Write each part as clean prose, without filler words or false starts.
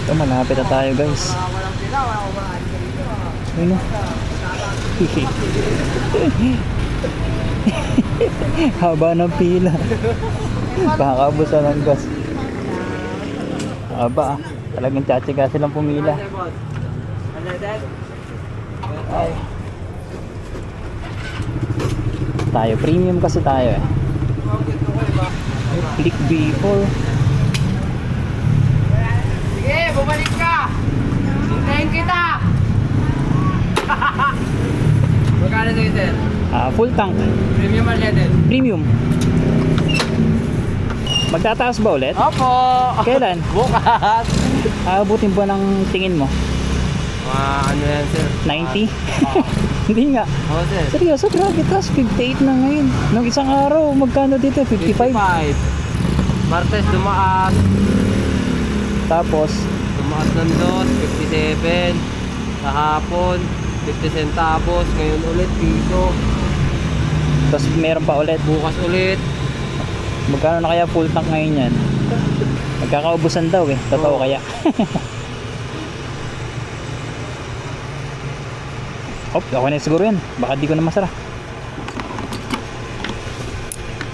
Ito, malapit na tayo guys. Ayun o. Haba ng pila. Kakabusan ng gas. Haba ah. Talagang tsatsaga silang pumila. Ay. Tayo, premium kasi tayo eh. Click before. Sige, bumalik ka! Hintayin kita! Magkano sa'yo, sir? Full tank. Premium unleaded? Premium. Magtataas ba ulit? Opo! Kailan? Bukas! Aabutin ba ng tingin mo? Ano yan, sir? 90? Hindi nga. Oo, sir. Seryoso, grabe taas. 58 na ngayon. Nung isang araw, magkano dito? 55? 55. Martes, dumaas. Tapos, Dumaas ng dos, 57. Kahapon, 50 centavos. Ngayon ulit, piso. tapos meron pa ulit. Bukas ulit. Magkano na kaya full tank ngayon yan? Magkakaubusan daw eh. Totoo kaya? Hop, ako na siguro yan. Baka di ko na masara.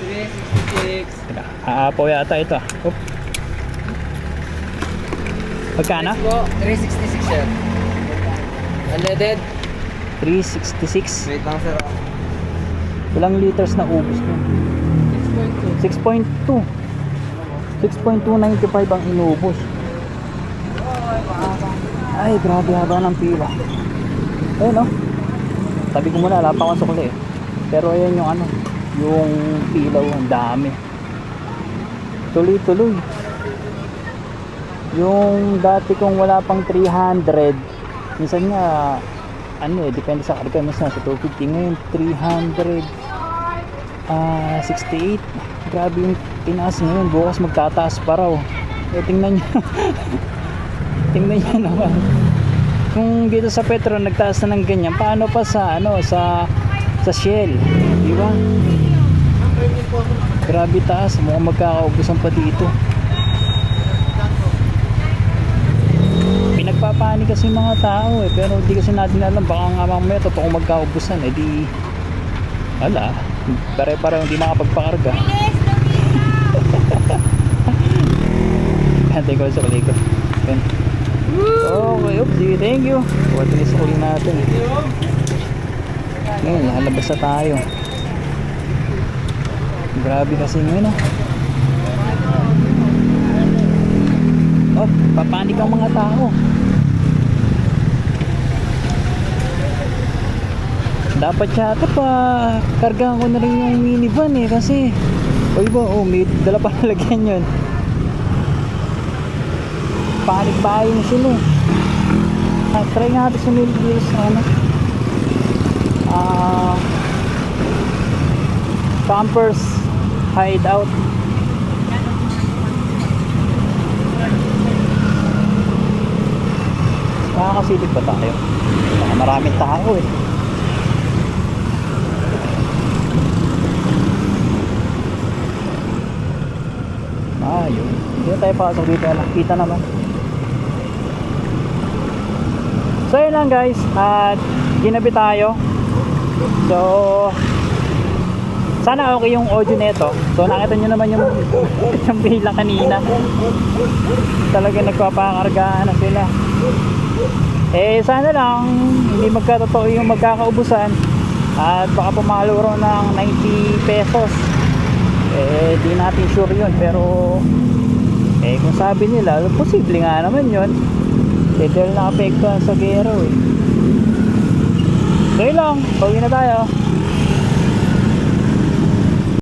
366. Teka, aapaw yata ito ah. Hop. Magkano? Let's go. 366, sir. Unleaded. 366. Wait lang, sir. Ilang liters na ubos mo? 6.2. 6.295 ang inubos. Ay, grabe haba ng pila. Ayun oh. Sabi ko muna, wala pa akong sukli eh. Pero ayan yung ano, yung pilaw, ang dami. Tuloy-tuloy. Yung dati kong wala pang 300, minsan nga, ano eh, depende sa karga, minsan sa 250, ngayon 300, 68. Grabe yung tinaas ngayon, bukas magtataas pa raw. Eh, tingnan nyo. Tingnan nyo naman. Kung dito sa Petron nagtaas na ng ganyan, paano pa sa ano, sa Shell, di ba? Grabe taas, mukhang magkakaubusan pa dito. Pinagpapani kasi mga tao eh, pero hindi kasi natin alam, baka nga mamaya totoong magkaubusan eh, di wala, pare-pareho hindi makapagpakarga. Hantay ko sa kalikot. Okay, oopsie, thank you. Waterless uli natin. Ngayon, lalabas na tayo. Grabe kasi ngayon oh. Oh, papanik ang mga tao. Dapat yata pa kargahan ko na rin yung minivan eh, kasi o iba, oh, may dala pa nalagyan yun. Panik-bahay na sila. Try nga natin sumili dito sa ano, Campers Hideout. Makakasilip pa tayo? Baka maraming tao eh. Yun. Hindi na tayo pasok dito. Nakita naman. So yun lang guys. At ginabi tayo. So sana okay yung audio nito. So nakita nyo naman yung pila kanina. Talaga nagpapakargaan na sila. Eh sana lang hindi magkatotoo yung magkakaubusan. At baka pumaluro ng 90 pesos. Eh di natin sure yun, pero eh kung sabi nila posible nga naman yun, eh dahil nakapektuhan sa gero eh. So yun lang, pauwi na tayo.